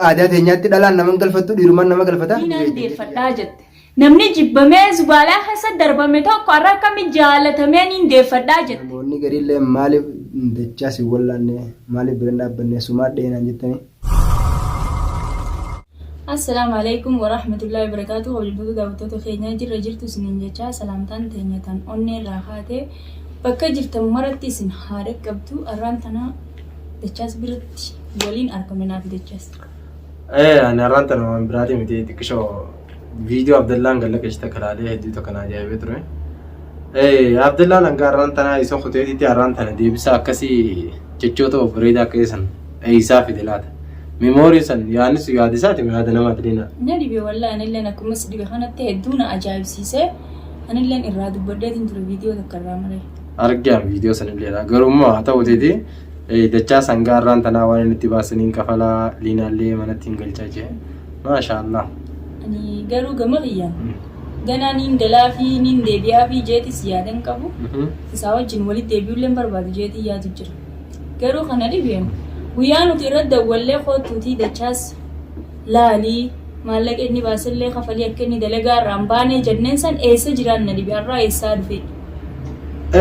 Aadaa teenyaatti dhalaan nama galfattu dhiirumaan nama galfata. Diinaan deeffadhaa jette. Namni jibbamee zubaalaa keessa darbame tokko har'a akkamitti jaalatamee niin deeffadhaa jette. Namoonni gariillee maaliif dachaa si wallaanne maaliif bira dhaabbanne sumaa dheenaan jettanii. Assalamu alaikum warahmatullahi wabarakatuh. Hojjettoota daawwattoota keenyaa jirtu isiniin jechaa salaamtaan teenyatan onnee irraa kaatee bakka jirtan maratti isin haadha qabdu arraan tana dachaas biratti waliin argame naaf dachaas. Ani arraan tana waan biraati miti xiqqishoo viidiyoo Abdallaan gallaqeessita kalaalee hedduu tokko naa ajaa'ibee ture. Abdallaan hanga arraan tana isa kuteetitti arraan tana deebisa akkasii jechoota bareedaa akka eessan isaa fide laata. Memorii san yaanis yaadisaati yaada namaati deena. Dhibee wallaahi anilleen akkuma dhibee kanatti hedduu na ajaa'ibsiisee anilleen irraa dubbaddeetiin ture viidiyoo tokko irraa malee. Argaan viidiyoo sanilleedha. Garummaa haa ta'uuteeti dachaa sangaa irraan tanaa waan inni itti baasaniin kafalaa liinaallee manatti hin galchaa jee. Maashaallah. Ani garuu gama kiyyaan ganaa niin galaa fi niin deebi'aa fi jeetis yaadan qabu. Isaa wajjin walitti deebi'uullee barbaadu jeetii yaadu jira. Garuu kana dhibeemu. Guyyaa nuti irra dawwallee kootuutii dachaas laalii maallaqa inni baasillee kafalii akka inni dalagaa irraan baanee jenneen san eessa jiraan na dhibe har'aa eessaa dhufe.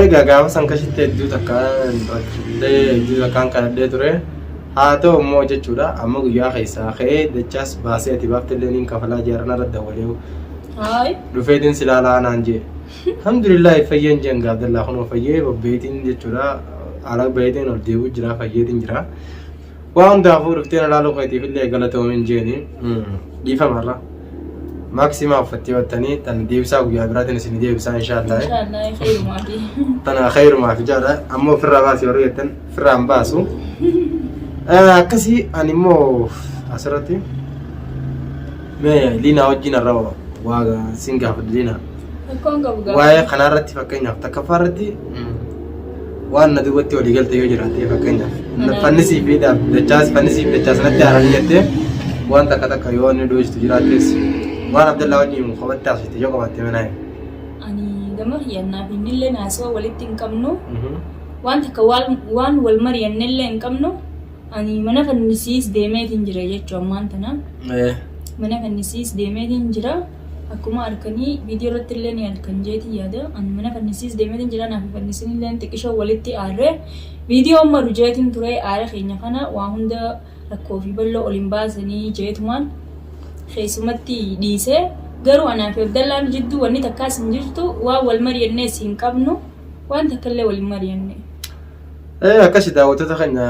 Egaa gaafa san kashitti hedduu takkaan kadhadhee ture haa ta'u immoo jechuudha amma guyyaa keessaa ka'ee dachaas baasee ati baaftillee niin kafalaa jeeran irra dawwalee dhufeetiin silaalaa naan jee alhamdulillahi fayyeen jeen gaafdallaa kunoo fayyee babbeetiin jechuudha ala baay'een ol deebi'u jira fayyeetiin jira. Waan hundaafuu dhufteen ilaaluu keetiif illee galatoomin jeeni dhiifamarra maaksimaa uffattee wattanii tan deebisaa guyyaa biraatiin isin deebisaa inshaallah. Inshaallah khayrumaati. Tana khayrumaaf jaadha ammoo ofirraa baasii yeroo jettan ofirraan baasu. Akkasii ani immoo asirratti mee liinaa wajjin irra waa sin gaafadha liinaa. Waa'ee kanarratti fakkeenyaaf takkafaarratti waan na dubbatti walii galte yoo jiraate fakkeenyaaf fannisii fi dachaas fannisii fi dachaas natti haaranii jettee waan takka yoo inni dhoositu jiraates waan Abdallaa wajjin qabattee asite yoo qabatte manaa. Ani gama hiyyannaa fi innillee naasoo walitti hin qabnu waan takka waan wal mari'annellee hin qabnu ani mana fannisiis deemeetiin jira jechuun ammaan tana. Mana fannisiis deemeetiin jira. Akkuma arganii viidiyoo irratti illee ni argan jeetii yaada ani mana fannisiis deemeetiin jira naaf fannisiin illee xiqqishoo walitti aarree viidiyoo maru jeetiin ture aara keenya kana waa hunda rakkoo fi bal'oo oliin baasanii jeetumaan keessumatti dhiisee garuu anaaf Abdallaan jidduu wanni takkaas hin jirtu waan wal mari'annees hin qabnu waan takka illee waliin mari'anne. Akkasii daawwattoota keenya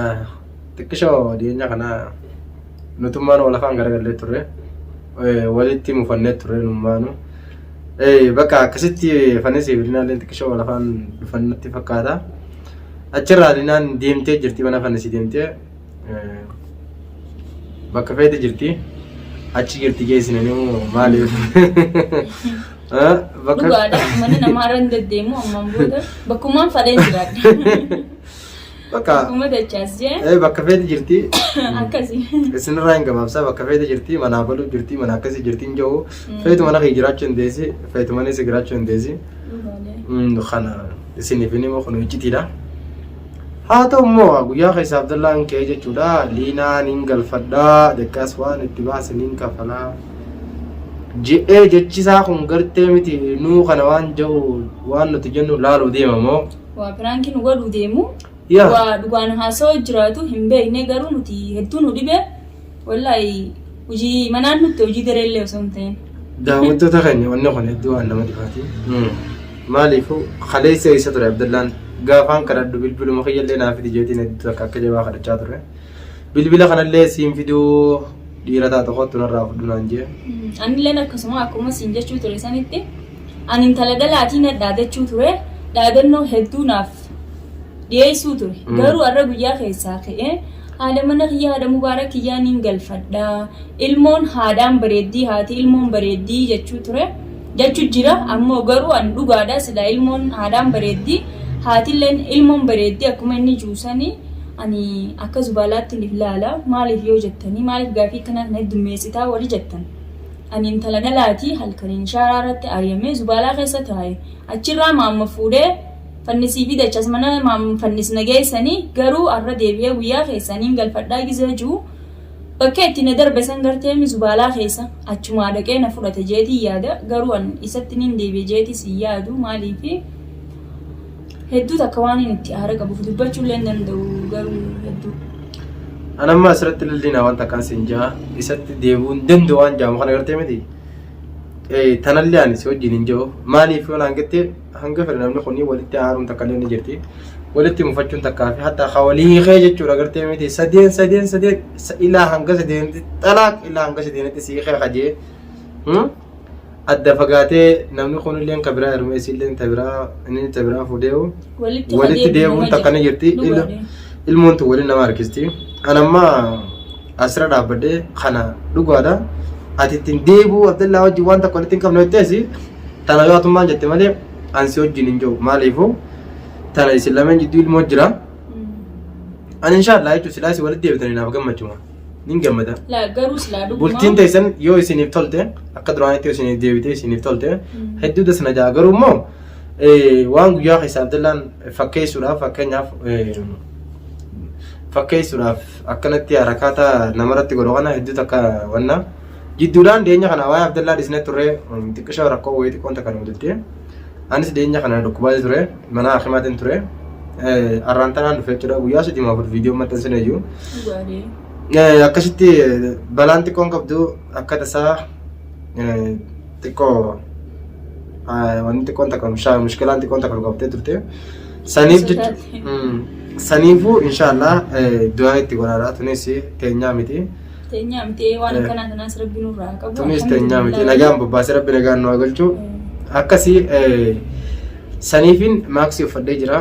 xiqqishoo dhiyeenya kana nutummaan wal afaan garagallee turre. Walitti mufannee ture nummaanu bakka akkasitti fannisii fi liinaallee xiqqishoo wal afaan dhufannatti fakkaata. Achirraa liinaan deemtee jirti mana fannisii deemtee bakka feete jirti achi jirti geessinanii maaliif dhugaadha mana namaarra hin deddeemu ammaan booda bakkumaan fadheen jiraadha. Bakka dachaas jee bakka feete jirti akkasii isinirraa hin gabaabsaa bakka feete jirti manaa baluu jirti mana akkasii jirti hin jiru feetu mana kee jiraachuu hin deessi feetu mana isa jiraachuu hin deessi kana isiniif inni immoo kun hojjetiidha. Haa ta'u immoo guyyaa keessa Abdallaan ka'ee jechuudha liinaan hin galfadhaa deeggaas waan itti baasaniin kafalaa je'ee jechisaa kun gartee miti nuu kana waan jiru waan nuti jennu laaluu deema moo waa piraankiin godhuu deemu. Waa dhugaan haasoo jiraatu hin beekne garuu nuti hedduu nu dhibe wallaahi hojii manaan nutti hojii dareellee osoo hin ta'in. Daawwattoota keenya wanni kun hedduu waan nama dhibaati. Maaliifuu kaleessa isa ture Abdallaan gaafaan kadhadhu bilbiluma kiyyallee naaf fidi jeetiin hedduu akka jabaa kadhachaa ture. Bilbila kanallee siin fiduu dhiira taatu kottu narraa fudhu naan jee. Anilleen akkasuma akkuma siin jechuu ture sanitti ani intala dhalaatiin dhaadachuu ture dhaadannoo hedduu naaf dhiyeessuu ture garuu har'a guyyaa keessaa ka'ee haadha mana kiyyaa haadha mubaarak kiyyaa niin galfadhaa ilmoon haadhaan bareeddii haati ilmoon bareeddii jechuu ture jechuu jira ammoo garuu an dhugaadha sila ilmoon haadhaan bareeddii haatilleen ilmoon bareeddii akkuma inni juusanii ani akka zubaalaatti ni ilaala maaliif yoo jettanii maaliif gaafii kanaan na dummeessitaa wali jettan ani intala dhalaatii halkaniin shaaraa irratti ari'amee zubaalaa keessa taa'e achirraa maamma fuudhee fannisii fi dachas mana fannisna geessanii garuu har'a deebi'ee guyyaa keessaniin galfadhaa gizee jiru bakka itti na darbe san gartee zubaalaa keessa achumaa dhaqee na fudhate jeetii yaada garuu an isatti nin deebi'e jeetii si yaadu maaliifi hedduu takka waan hin itti aara qabuuf dubbachuullee hin danda'u garuu hedduu. Anamma asirratti lilliina waan takkaan siin jaa isatti deebi'uu hin danda'u waan jaamu kana gartee miti. Tanallee ani si wajjin hin jiru maaliif yoo naan jettee hanga fedhe namni kunii walitti aaruun takka illee ni jirti. Walitti mufachuun takkaa fi hatta hawalii kee jechuudha gartee miti sadeen ilaa hanga sadeenitti xalaaq ilaa hanga sadeenitti sii kee hajee adda fagaatee namni kunillee kan biraa hirmeessi illee inni tabiraa fuudheewu walitti deemuun takka ni jirti ilmoon tu waliin nama harkisti. Anamma asirra dhaabbadhee kana dhugaadha ati ittiin deebuu Abdallaa wajjin waan takka walitti hin qabne jetteesi tana yoo atummaan jette malee ansi wajjin hin jiru maaliifuu tana isin lameen jidduu ilmoo jira. Ani inshaallah jechuun silaa isin walitti deebitanii naaf gammachuma nin gammada. Garuu silaa dhuguma bultiin teessan yoo isiniif tolte akka duraanitti isiniif deebitee isiniif tolte hedduu dasna jaa garuu immoo waan guyyaa keessa Abdallaan fakkeessuudhaaf fakkeessuudhaaf akkanatti harakaata namarratti godhu kana hedduu takka wanna jidduudhaan deenya kana waa'ee Abdallaa dhisnee turre xiqqisha rakkoo wayii xiqqoon takka nu mudatte. Anis deenya kana dhukkubaa ture mana hakimaatiin ture arraantanaan dhufee jechuudha guyyaa sadii maafur viidiyoo maxxansine jiru akkasitti balaan xiqqoon qabdu akka tasaa xiqqoo wanni xiqqoon takka mushkilaan xiqqoon takka qabdee turte saniif saniifuu inshaallah du'aa itti godhaadha tunis teenyaa miti. Teenyaa miti waan akkanaa tanaas rabbi nurraa qabu. Tunis teenyaa miti nagaan bobbaasee rabbi nagaan nu galchu. Akkasii saniifin maaksii uffadhee jira.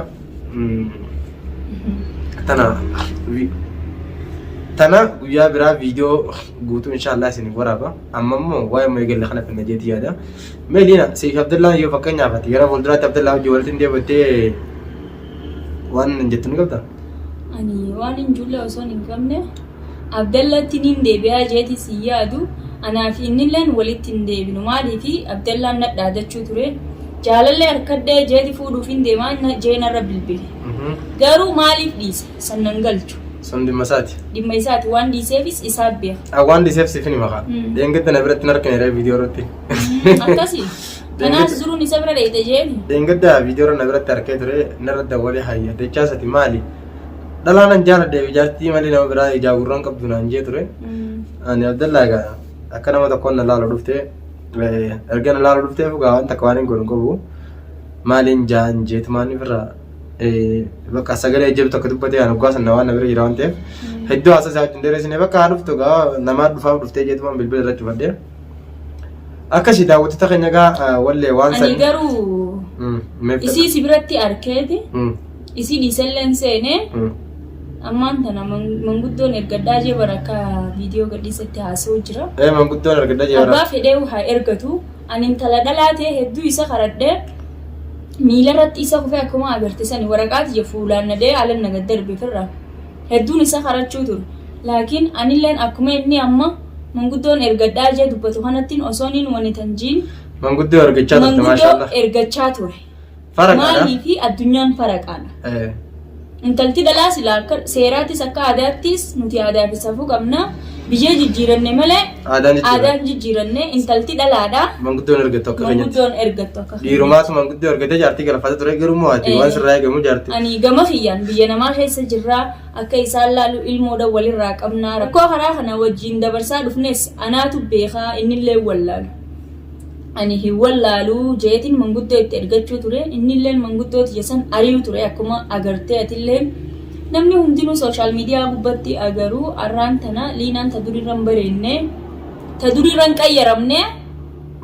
Tana guyyaa biraa viidiyoo guutuu inshaallah isiniif waraaba. Amma immoo waa'ee moo eegalle kana finna jeetii yaada. Meeliina siif Abdallaan yoo fakkeenyaaf ati gara fuulduraatti Abdallaa wajjin walitti hin deebattee waan jettu ni qabda? Ani waan hin juulle osoo hin qabne Abdallaatti nin deebi'aa jeetii si yaadu. Anaaf innilleen walitti hin deebinu maaliifi Abdallaan nadhaa jechuu ture jaalallee harkadhee jeeti fuudhuuf hin deemaa jeenarra bilbile garuu maaliif dhiise sannan galchu sun dhimma isaati waan dhiiseefis isaa beeka waan dhiiseef siif ni maqaa deengatti na biratti narkine viidiyoo irratti akkasii kanaas duruun isa bira dheete jeeni deengatti viidiyoo na biratti harkee ture narra dawwalee hayya dachaasati maali dhalaanan jaaladhee ijaartii malee nama biraa ijaagurraan qabdu naan jee ture ani Abdallaa egaa akka nama tokkoon na laaloo dhuftee erga na laaloo dhuftee fugaa waan takka waan hin godhu qabu maaliin jaan jeetu maaniif irraa bakka sagalee ejjetu tokko dubbatee aan uggaasan na waan na bira jira waan ta'eef hedduu haasa isaa wajjin dheeresine bakka haa dhuftu gaa namaa dhufaaf dhuftee jeetu waan bilbila irratti cufadhee akkasii daawwattoota keenya gaa wallee waan ani garuu isii si biratti arkeeti isii dhiisalleen seenee ammaan tana manguddoon ergaddaa jee baraka viidiyoo gadhiisatti haasa'u jira. Manguddoon ergaddaa jee baraka. Abbaa fedhee haa ergatu ani intala dhalaatee hedduu isa karadhee miila irratti isa kufee akkuma agartiisani waraqaati je fuulaan nadee haalan naga darbe firra hedduun isa karachuu ture. Laakiin anilleen akkuma inni amma manguddoon ergaddaa jee dubbatu kanattiin osoo niin wani tanjiin. Manguddoo ergachaa turte maashaallah. Manguddoo ergachaa ture. Faraqaadha. Maalii fi addunyaan faraqaadha. Intalti dhalaa silaa akka seeraatis akka aadaattis nuti aadaaf safuu qabna biyya jijjiiranne malee aadaan jijjiiranne intalti dhalaadha. Manguddoon ergattu akka keenyatti. Manguddoon ergattu akka. Dhiirumaas manguddoo ergatee jaartii galfata ture garuu mo'aati waan sirraa eegamu jaartii. Ani gama kiyyaan biyya namaa keessa jirraa akka isaan laalu ilmoodhaan walirraa qabnaa rakkoo karaa kana wajjin dabarsaa dhufnes anaatu beekaa innillee wallaalu. Ani hin wallaalu jeetiin manguddoo itti ergachuu ture innillee manguddoo tiyyasan ari'u ture akkuma agartee atillee namni hundinuu sooshaal miidiyaa gubbatti agaruu arraan tana liinaan ta durirran bareenne ta durirran qayyaramne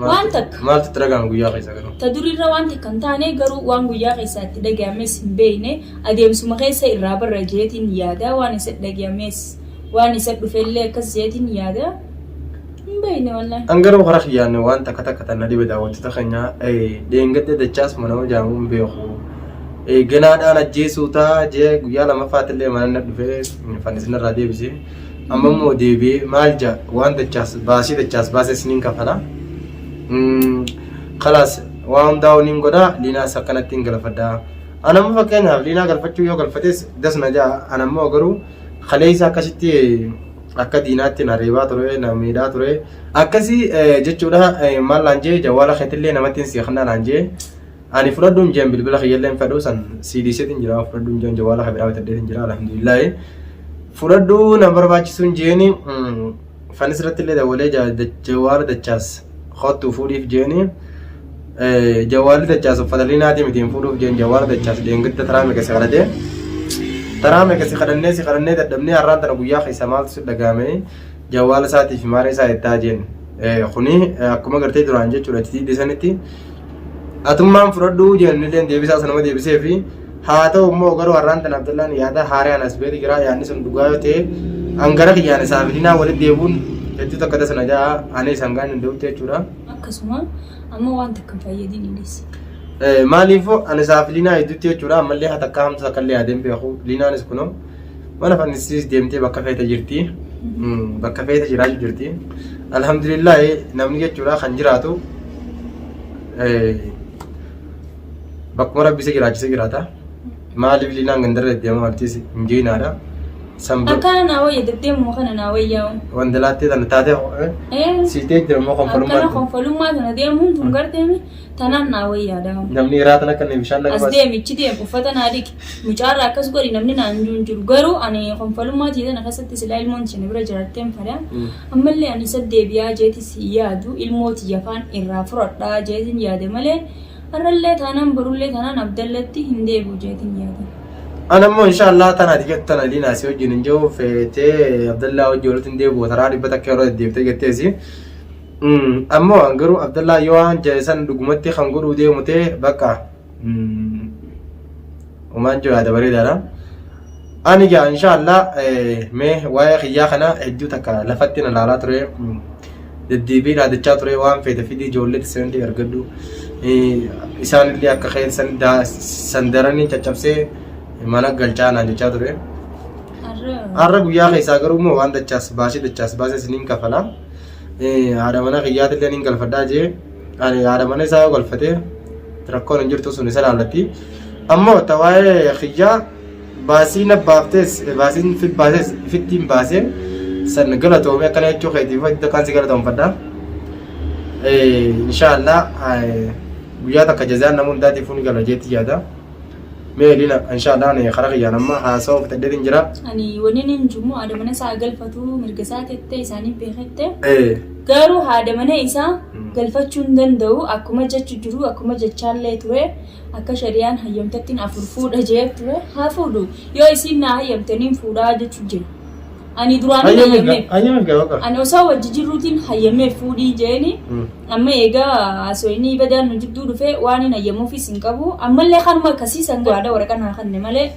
waan takka maaltu itti dhagahame guyyaa keessa garuu ta durirra waan takka hin taane garuu waan guyyaa keessaa itti dhagahames hin beekne adeemsuma keessa irraa barra jeetiin yaada waan isa dhagahames waan isa dhufellee akkas jeetiin yaada. Angara wakara khiyaan waan takka takka tan nadi daawwattoota keenya deengadde dachaas mana jaamuun beeku ganaadhaan ajjeesuu taa jee guyyaa lammaffaattillee mana dhufee fannisina irraa deebisee amma immoo deebi'ee maal jaa waan dachaas baasee siniin kafala khalaas waan hundaa waliin godhaa liinaas akkanatti hin galfadhaa anammoo fakkeenyaaf liinaa galfachuu yoo galfates dasna jaa anammoo garuu kaleessa akkasitti akka diinaatti na reebaa ture na miidhaa ture akkasii jechuudha maal laan jee jawwaala keetillee namatti hin seeqnaa laan jee ani fudhadhuun jeen bilbila kiyyalleen fedhuu san CDCtiin jira fudhadhuun jeen jawwaala kabidhaa bitadheetiin jira alhamdulillah fudhadhuu na barbaachisuun jeeni fanis irratti illee dawalee jawwaala dachaas kottuu fuudhiif jeeni jawwaala dachaas uffata liinaatii mitiin fuudhuuf jeen jawwaala dachaas deengidda taraame keessa kadhatee taraame keessa kadhannee dadhabnee har'aan tana guyyaa keessa maaltu dhagaame jawwaala isaatiif maaree isaa ittaa jeen kuni akkuma gartee duraan jechuudha titiidhi sanitti atummaan fudhadhuu jennilleen deebisaa sanuma deebisee fi haa ta'u immoo garuu har'aan tana Abdallaan yaada haaraan as beeti jira yaadni sun dhugaa yoo ta'e angara kiyyaan isaa fidinaa walitti deebuun hedduu takka tasana jaa ani sangaan hin deebitu jechuudha. Akkasuma amma waan takka fayyadiin innis. Maaliif ani isaa fidinaa hedduutti jechuudha ammallee haa takka hamsa kallee adeem beeku liinaanis kunoo mana fannisis deemtee bakka feete jirti bakka feete jiraachuu jirti alhamdulillah namni jechuudha kan jiraatu bakkuma rabbise jiraachise jiraata maaliif liinaan gandarra deemaa artiis injiinaadha akkana naa wayya deddeemu kana naa wayyaa wanda laattee tana taate siitee jira moo konfolummaa tana deemuun tun garteemi tanaan naa wayyaadha namni hiraatan akka inni bishaan laga as deemichi deemu uffata naa dhiqi mucaarraa akkas godhi namni naan jiru garuu ani konfolummaa tiitan akkasatti silaa ilmoon isheen bira jiraatteen fadha ammallee ani isa deebi'aa jeetis yaadu ilmooti yafaan irraa fudhadhaa jeetin yaade malee har'allee taanaan barullee taanaan Abdallatti hin deebi'u jeetin yaade. Ana immoo inshallah tana digattana liinaa si wajjin hin jiru feetee Abdallaa wajjin walitti hin deebi'u taraa dhibbata akka yeroo deddeebitee jetteesi. Ammoo garuu Abdallaa yoo waan jeesan dhugumatti kan godhuu deemu ta'e bakka uumaan jiru yaada bareedaadha. Ani gaa inshallah mee waa'ee kiyyaa kana hedduu takka lafatti na laalaa ture deddeebii dhaadachaa ture waan feete fidii ijoolleetti seentii argadhu isaanillee akka keessan sandaranii caccabsee mana galchaanaan jechaa ture. Har'a guyyaa keessaa garuu immoo waan dachaas baasee isiniin kafala. Haadha mana kiyyaatillee niin galfadhaa jee haadha mana isaa galfatee rakkoon hin jirtu sun isa laallatti. Ammoo tawaa'ee kiyyaa baasiin abbaaftee baasiin fittiin baasee san galatoomee akkana jechuu keetiif iddoo kan si galatoomfadhaa. Inshaallah guyyaa takka jazaan nama hundaatiif ni gala jeetti yaada. Meelina inshallah ne kharaqa ya namma ha soo fitadin jira ani woninin jumu adamana sa galfatu mirgasa tette isani beekette garu ha adamana isa galfachun danda'u akkuma jechu jiru akkuma jechaalle ture akka shari'aan hayyamtattiin afurfuudha jee ture ha fuudhu yoo isin na hayyamtaniin fuudhaa jechu jiru ani duraan ani osoo wajji jirruutiin hayyamee fuudhii jeeni amma egaa asoyni badaan nu jidduu dhufe waan hin hayyamuufis hin qabu ammallee kanuma akkasiisan gaada waraqaa naa kanne malee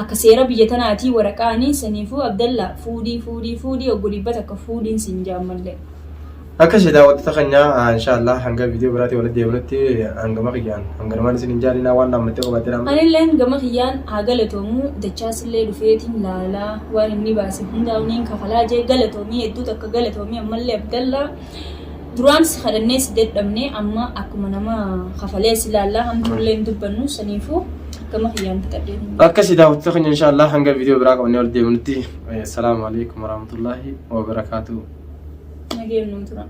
akka seera biyya tanaatii waraqaanii saniifuu Abdallaa fuudhii obbo Dhibbata akka fuudhiin siin jaammallee. Akka ishee daawwattoota keenyaa inshallah hanga viidiyoo biraatii walitti deebinutti hangama kiyyaan hangamaan isin hin jaalina waan dhaammattee qabattee dhaamte. Anilleen gama kiyyaan haa galatoomuu dachaasillee dhufeetiin laalaa waan inni baase hundaa'uuniin kafalaa jee galatoomii hedduu takka galatoomii ammallee Abdallaa duraan si kadhannee si dadhabnee amma akkuma nama kafalee si laallaa hamtuullee hin dubbannu saniifuu gama kiyyaan fixadhee. Akka ishee daawwattoota keenya inshallah hanga viidiyoo biraa qabannee walitti deebinutti assalaamu alaikum warahmatullahi wabarakaatuh. Nageen nutura.